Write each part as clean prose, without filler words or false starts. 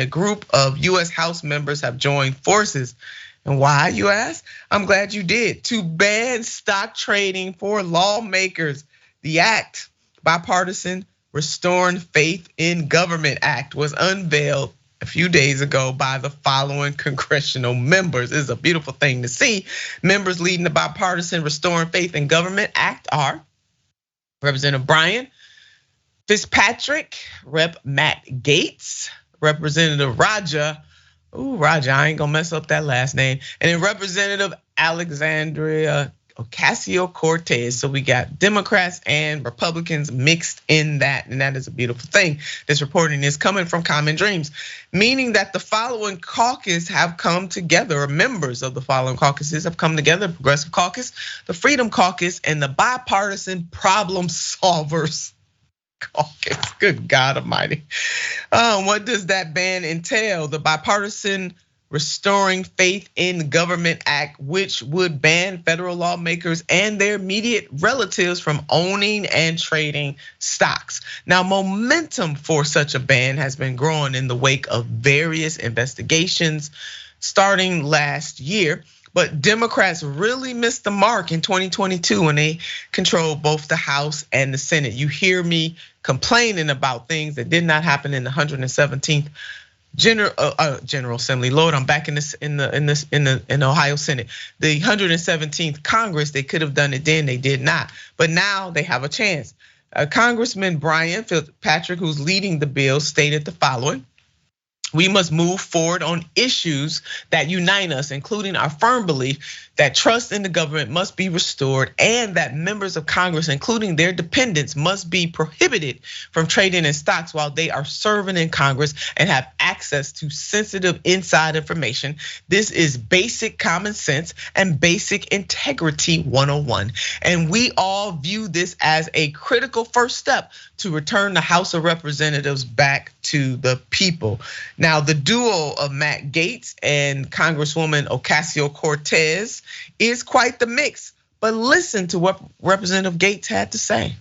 A group of US House members have joined forces. And why, you ask? I'm glad you did. To ban stock trading for lawmakers. The act, Bipartisan Restoring Faith in Government Act, was unveiled a few days ago by the following congressional members. It's a beautiful thing to see. Members leading the Bipartisan Restoring Faith in Government Act are Representative Brian Fitzpatrick, Rep. Matt Gaetz, Representative Raja, I ain't gonna mess up that last name, and then Representative Alexandria Ocasio-Cortez. So we got Democrats and Republicans mixed in that, and that is a beautiful thing. This reporting is coming from Common Dreams, meaning that the following caucus have come together, or members of the following caucuses have come together: the Progressive Caucus, the Freedom Caucus, and the Bipartisan Problem Solvers Caucus. Good God Almighty. What does that ban entail? The Bipartisan Restoring Faith in Government Act, which would ban federal lawmakers and their immediate relatives from owning and trading stocks. Now, momentum for such a ban has been growing in the wake of various investigations starting last year. But Democrats really missed the mark in 2022 when they controlled both the House and the Senate. You hear me complaining about things that did not happen in the 117th General Assembly. Lord, I'm back in the Ohio Senate. The 117th Congress, they could have done it then, they did not. But now they have a chance. Congressman Brian Fitzpatrick, who's leading the bill, stated the following: we must move forward on issues that unite us, including our firm belief that trust in the government must be restored and that members of Congress, including their dependents, must be prohibited from trading in stocks while they are serving in Congress and have access to sensitive inside information. This is basic common sense and basic integrity 101. And we all view this as a critical first step to return the House of Representatives back to the people. Now, the duo of Matt Gaetz and Congresswoman Ocasio-Cortez is quite the mix. But listen to what Representative Gaetz had to say.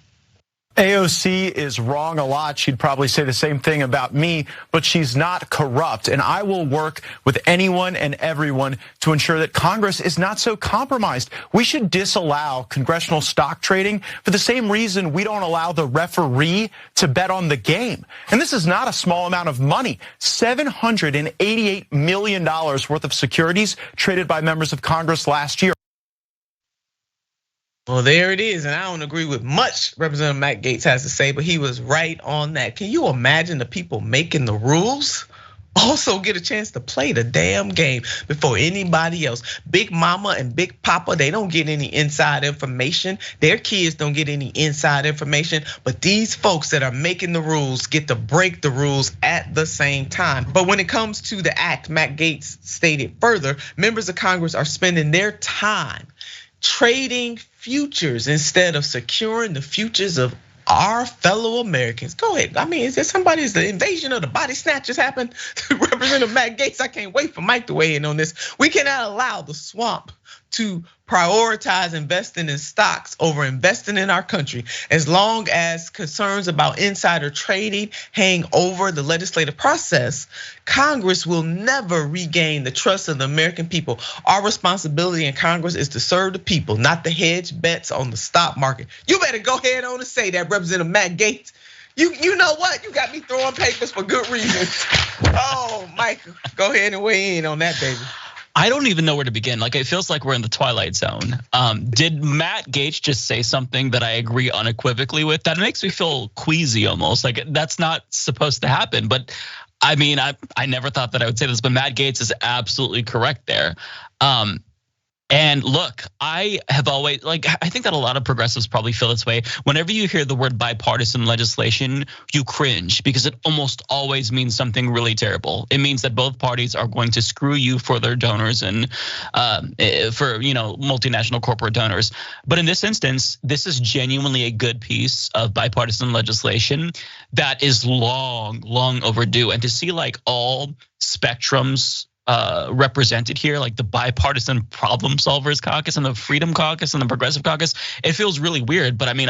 AOC is wrong a lot. She'd probably say the same thing about me, but she's not corrupt. And I will work with anyone and everyone to ensure that Congress is not so compromised. We should disallow congressional stock trading for the same reason we don't allow the referee to bet on the game. And this is not a small amount of money. $788 million worth of securities traded by members of Congress last year. Well, there it is, and I don't agree with much Representative Matt Gaetz has to say, but he was right on that. Can you imagine the people making the rules also get a chance to play the damn game before anybody else? Big Mama and Big Papa, they don't get any inside information. Their kids don't get any inside information, but these folks that are making the rules get to break the rules at the same time. But when it comes to the act, Matt Gaetz stated further, members of Congress are spending their time trading futures instead of securing the futures of our fellow Americans. Go ahead. I mean, is the invasion of the body snatchers happened? Representative Matt Gaetz, I can't wait for Mike to weigh in on this. We cannot allow the swamp to prioritize investing in stocks over investing in our country. As long as concerns about insider trading hang over the legislative process, Congress will never regain the trust of the American people. Our responsibility in Congress is to serve the people, not the hedge bets on the stock market. You better go ahead on and say that, Representative Matt Gaetz. You know what? You got me throwing papers for good reasons. Oh, Mike, go ahead and weigh in on that, baby. I don't even know where to begin. Like, it feels like we're in the Twilight Zone. Did Matt Gaetz just say something that I agree unequivocally with? That makes me feel queasy almost. Like, that's not supposed to happen. But I mean, I never thought that I would say this, but Matt Gaetz is absolutely correct there. And look, I have always, I think that a lot of progressives probably feel this way. Whenever you hear the word bipartisan legislation, you cringe because it almost always means something really terrible. It means that both parties are going to screw you for their donors and for multinational corporate donors. But in this instance, this is genuinely a good piece of bipartisan legislation that is long, long overdue. And to see like all spectrums represented here, like the Bipartisan Problem Solvers Caucus and the Freedom Caucus and the Progressive Caucus, it feels really weird. But I mean,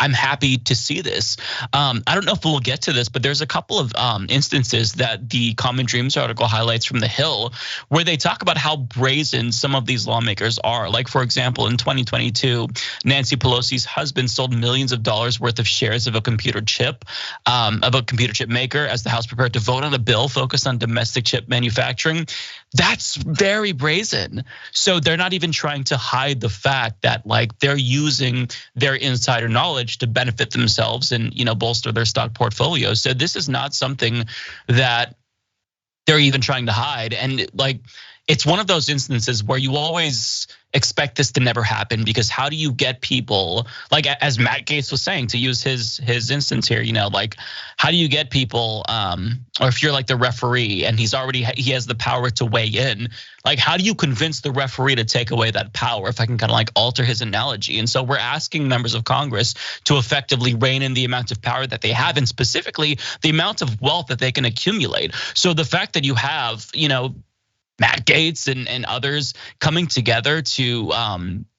I'm happy to see this. I don't know if we'll get to this, but there's a couple of instances that the Common Dreams article highlights from The Hill where they talk about how brazen some of these lawmakers are. Like, for example, in 2022, Nancy Pelosi's husband sold millions of dollars worth of shares of a computer chip maker as the House prepared to vote on a bill focused on domestic chip manufacturing. That's very brazen. So they're not even trying to hide the fact that like they're using their insider knowledge to benefit themselves and bolster their stock portfolio. So this is not something that they're even trying to hide. And like, it's one of those instances where you always expect this to never happen, because how do you get people, like as Matt Gaetz was saying, to use his instance here, like how do you get people, or if you're like the referee and he has the power to weigh in, like how do you convince the referee to take away that power, if I can kind of like alter his analogy? And so we're asking members of Congress to effectively rein in the amount of power that they have, and specifically the amount of wealth that they can accumulate. So the fact that you have, Matt Gaetz and others coming together to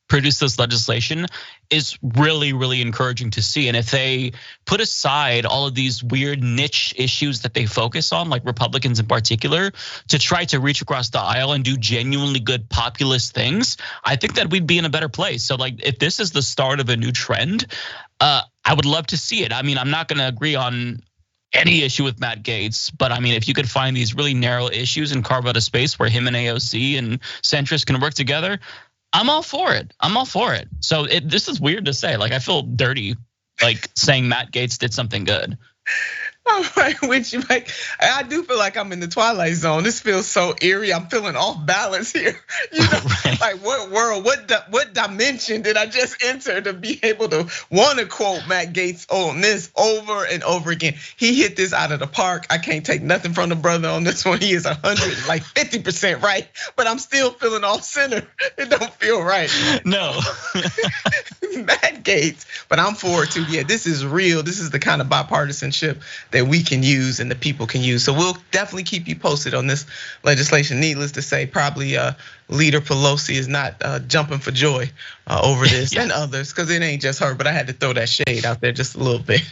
produce this legislation is really, really encouraging to see. And if they put aside all of these weird niche issues that they focus on, like Republicans in particular, to try to reach across the aisle and do genuinely good populist things, I think that we'd be in a better place. So like, if this is the start of a new trend, I would love to see it. I mean, I'm not gonna agree on any issue with Matt Gaetz, but I mean, if you could find these really narrow issues and carve out a space where him and AOC and centrists can work together, I'm all for it. I'm all for it. So this is weird to say. Like, I feel dirty, like saying Matt Gaetz did something good. I'm right with you, Mike. I do feel like I'm in the Twilight Zone. This feels so eerie. I'm feeling off balance here. Right. Like what world, what dimension did I just enter to be able to want to quote Matt Gaetz on this over and over again? He hit this out of the park. I can't take nothing from the brother on this one. He is 50% right, but I'm still feeling off center. It don't feel right. No. Matt Gaetz, but I'm for it too. Yeah, this is real. This is the kind of bipartisanship that we can use and the people can use. So we'll definitely keep you posted on this legislation. Needless to say, probably Leader Pelosi is not jumping for joy over this and others, because it ain't just her, but I had to throw that shade out there just a little bit.